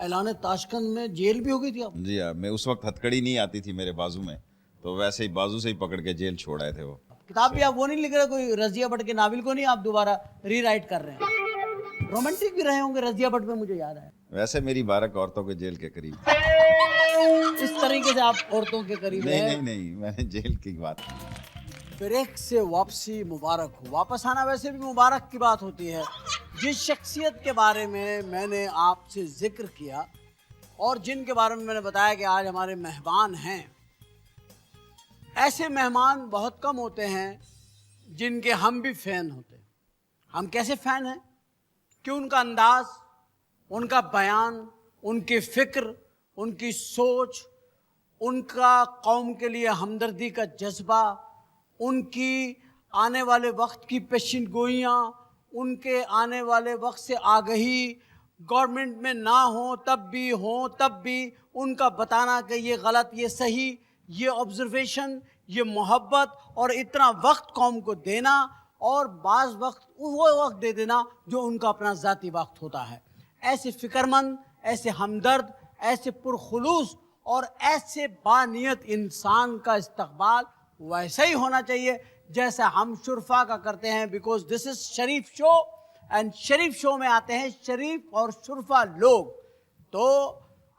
اعلان تاشقند میں جیل بھی ہو گئی تھی آپ؟ جی ہاں، میں اس وقت ہتھکڑی نہیں آتی تھی میرے بازو میں، تو ویسے ہی بازو سے ہی پکڑ کے جیل چھوڑ آئے تھے وہ. کتاب بھی آپ وہ نہیں لکھ رہے، کوئی رضیہ بٹ کے ناول کو نہیں آپ دوبارہ ری رائٹ کر رہے ہیں؟ رومانٹک بھی رہے ہوں گے رضیہ بٹ میں، مجھے یاد ہے. ویسے میری 12 عورتوں کے جیل کے قریب. اس طریقے سے آپ عورتوں کے قریب نہیں ہیں. نہیں نہیں، میں نے جیل کی بات کی. بریک سے واپسی مبارک ہو. واپس آنا ویسے بھی مبارک کی بات ہوتی ہے. جس شخصیت کے بارے میں نے آپ سے ذکر کیا اور جن کے بارے میں نے بتایا کہ آج ہمارے مہمان ہیں، ایسے مہمان بہت کم ہوتے ہیں جن کے ہم بھی فین ہوتے ہیں. ہم کیسے فین ہیں؟ کہ ان کا انداز، ان کا بیان، ان کی فکر، ان کی سوچ، ان کا قوم کے لیے ہمدردی کا جذبہ، ان کی آنے والے وقت کی پیشن گوئیاں، ان کے آنے والے وقت سے آگہی، گورنمنٹ میں نہ ہوں تب بھی ان کا بتانا کہ یہ غلط یہ صحیح، یہ آبزرویشن، یہ محبت، اور اتنا وقت قوم کو دینا، اور بعض وقت وہ وقت دے دینا جو ان کا اپنا ذاتی وقت ہوتا ہے. ایسے فکر مند، ایسے ہمدرد، ایسے پرخلوص اور ایسے بانیت انسان کا استقبال ویسا ہی ہونا چاہیے جیسا ہم شرفا کا کرتے ہیں. Because this is Sharif show, and شریف شو میں آتے ہیں شریف اور شرفا لوگ. تو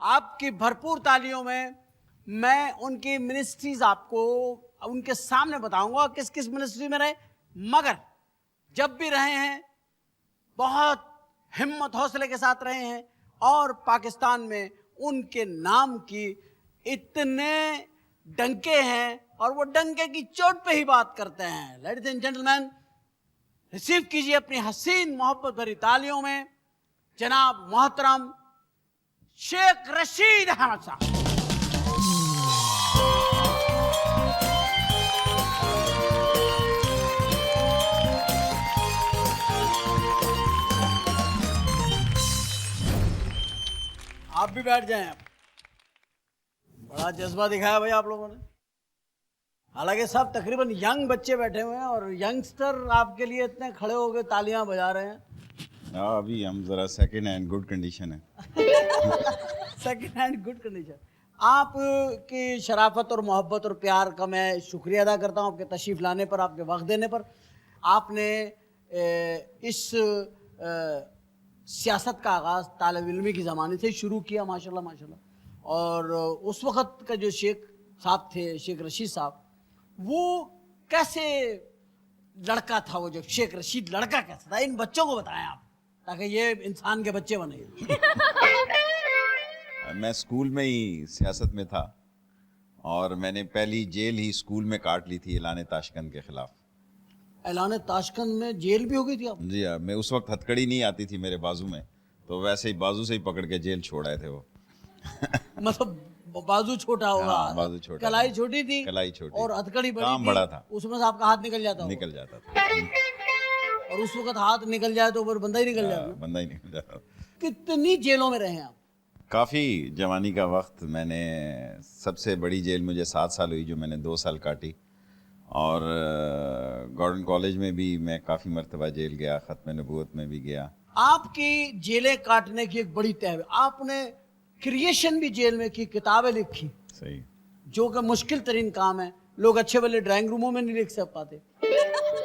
آپ کی بھرپور تالیوں میں ان کی منسٹریز آپ کو ان کے سامنے بتاؤں گا کس کس منسٹری میں رہے، مگر جب بھی رہے ہیں بہت ہمت حوصلے کے ساتھ رہے ہیں، اور پاکستان میں ان کے نام کی اتنے ڈنکے ہیں اور وہ ڈنکے کی چوٹ پہ ہی بات کرتے ہیں. لیڈیز اینڈ جنٹلمین، ریسیو کیجئے اپنی حسین محبت بھری تالیوں میں جناب محترم شیخ رشید احمد صاحب. آپ بھی بیٹھ جائیں. بڑا جذبہ دکھایا بھائی آپ لوگوں نے. حالانکہ سب تقریباً ینگ بچے بیٹھے ہوئے ہیں اور ینگسٹر آپ کے لیے اتنے کھڑے ہو کے تالیاں بجا رہے ہیں. ابھی ہم ذرا سیکنڈ ہینڈ گڈ کنڈیشن ہے. Second hand good condition. آپ کی شرافت اور محبت اور پیار کا میں شکریہ ادا کرتا ہوں، آپ کے تشریف لانے پر، آپ کے وقت دینے پر. آپ نے اس سیاست کا آغاز طالب علمی کے زمانے سے شروع کیا، ماشاءاللہ ماشاءاللہ. اور اس وقت کا جو شیخ صاحب تھے، شیخ رشید صاحب، وہ کیسے لڑکا تھا؟ وہ جو شیخ رشید لڑکا کیسا تھا؟ ان بچوں کو بتائیں آپ، تاکہ یہ انسان کے بچے بنے. میں اسکول میں ہی سیاست میں تھا، اور میں نے پہلی جیل ہی اسکول میں کاٹ لی تھی اعلان تاشقند کے خلاف. اعلان تاشقند میں جیل بھی ہو گئی تھی آپ؟ جی ہاں، میں اس وقت ہتھکڑی نہیں آتی تھی میرے بازو میں، تو ویسے ہی بازو سے ہی پکڑ کے جیل چھوڑ آئے تھے وہ. مطلب بازو چھوٹا ہوگا، ہاں، بازو چھوٹا، کلائی چھوٹی تھی، کلائی چھوٹی، اور ہتھکڑی بڑی کام تھی، بڑا تھا، اس میں سے آپ کا ہاتھ نکل جاتا ہوگا. نکل جاتا تھا. اور اس وقت ہاتھ نکل جائے تو پھر بندہ ہی نکل جاتا. بندہ ہی نکل جاتا. کتنی جیلوں میں رہے ہیں آپ؟ کافی جوانی کا وقت. میں نے سب سے بڑی جیل مجھے 7 سال ہوئی، جو میں نے 2 سال کاٹی. اور گورنمنٹ کالج میں بھی میں کافی مرتبہ جیل گیا، ختم نبوت میں بھی گیا. آپ کی جیلیں کاٹنے کی ایک بڑی تہذیب. آپ نے کریشن بھی جیل میں کی، کتابیں لکھی، صحیح، جو کہ مشکل ترین کام ہے. لوگ اچھے بھلے ڈرائنگ روموں میں نہیں لکھ سک پاتے،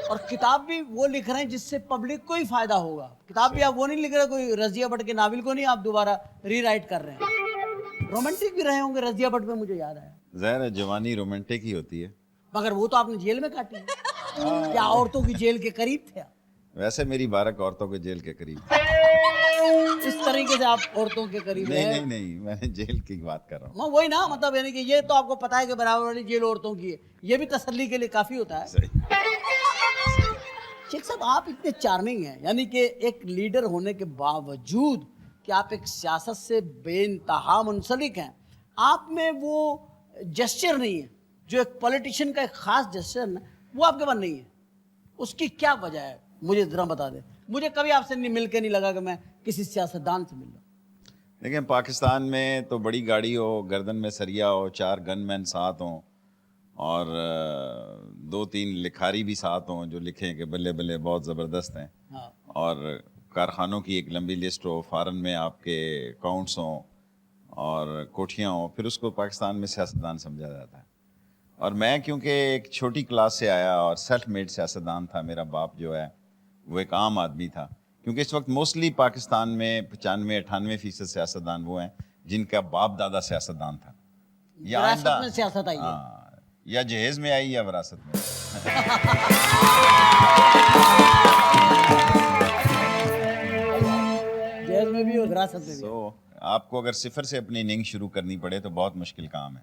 اور کتاب بھی وہ لکھ رہے ہیں جس سے پبلک کو ہی فائدہ ہوگا. کتاب بھی آپ وہ نہیں لکھ رہے، کوئی رضیہ بٹ کے ناول کو نہیں آپ دوبارہ ری رائٹ کر رہے ہیں. رومانٹک بھی رہے ہوں گے رضیہ بٹ میں، مجھے یاد آیا. ظاہر ہے جوانی رومانٹک ہی ہوتی ہے. مگر وہ تو آپ نے جیل میں کاٹی. کیا عورتوں کی جیل کے قریب تھے آپ؟ ویسے میری 12 عورتوں کے جیل کے قریب. اس طریقے سے آپ عورتوں کے قریب نہیں ہیں؟ نہیں نہیں، میں نے جیل کی بات کر رہا ہوں. میں وہی نا، مطلب یعنی کہ یہ تو آپ کو پتا ہے کہ برابر والی جیل عورتوں کی ہے، یہ بھی تسلی کے لیے کافی ہوتا ہے. صحیح. شیخ صاحب، آپ اتنے چارمنگ ہیں، یعنی کہ ایک لیڈر ہونے کے باوجود کہ آپ ایک سیاست سے بے انتہا منسلک ہیں، آپ میں وہ جسچر نہیں ہے جو ایک پولیٹیشین کا ایک خاص جسچر ہے، وہ آپ کے پاس نہیں ہے. اس کی کیا وجہ ہے؟ مجھے ذرا بتا دیں. مجھے کبھی آپ سے مل کے نہیں لگا کہ میں کسی سیاستدان سے مل رہا ہوں. دیکھیں، پاکستان میں تو بڑی گاڑی ہو، گردن میں سریا ہو، 4 گن مین ساتھ ہوں، اور 2-3 لکھاری بھی ساتھ ہوں جو لکھیں کہ بلے بلے بہت زبردست ہیں، ہاں، اور کارخانوں کی ایک لمبی لسٹ ہو, فارن میں آپ کے اکاؤنٹس ہوں اور کوٹھیاں ہوں, پھر اس کو پاکستان میں سیاستدان سمجھا جاتا ہے. اور میں کیونکہ ایک چھوٹی کلاس سے آیا اور سیلف میڈ سیاستدان تھا, میرا باپ جو ہے وہ ایک عام آدمی تھا, کیونکہ اس وقت موسٹلی پاکستان میں 95-98% سیاستدان وہ ہیں جن کا باپ دادا سیاستدان تھا, یا وراثت میں سیاست آئی ہے. ہاں, یا جہیز میں آئی یا وراثت میں. جہیز میں بھی اور وراثت میں بھی. آپ کو اگر صفر سے اپنی اننگ شروع کرنی پڑے تو بہت مشکل کام ہے.